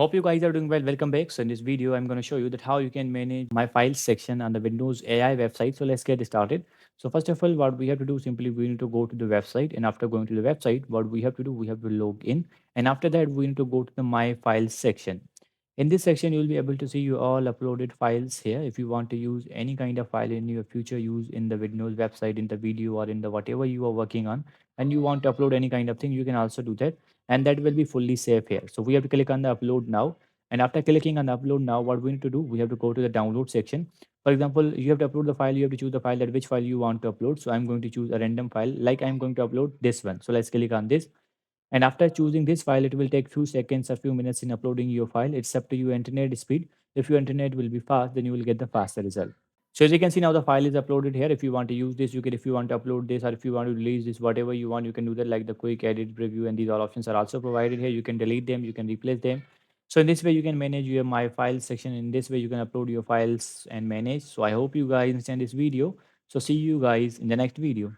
Hope you guys are doing well. Welcome back. So in this video, I'm going to show you that how you can manage my files section on the Windows AI website. So let's get started. So first of all, what we have to do simply we need to go to the website, and after going to the website, what we have to do we have to log in, and after that we need to go to the My Files section. In this section, you'll be able to see you all uploaded files here. If you want to use any kind of file in your future use in the Windows website, in the video, or in the whatever you are working on, and you want to upload any kind of thing, you can also do that, and that will be fully safe here. So we have to click on the upload now, and after clicking on upload now, what we need to do, we have to go to the download section. For example, you have to upload the file, you have to choose the file, that which file you want to upload. So I'm going to choose a random file, like I'm going to upload this one. So let's click on this, and after choosing this file, it will take few seconds or few minutes in uploading your file. It's up to your internet speed. If your internet will be fast, then you will get the faster result. So as you can see now, the file is uploaded here. If you want to use this, you can. If you want to upload this, or if you want to release this, whatever you want, you can do that. Like the quick edit, preview, and these all options are also provided here. You can delete them, you can replace them. So in this way, you can manage your My Files section. In this way, you can upload your files and manage. So I hope you guys understand this video. So see you guys in the next video.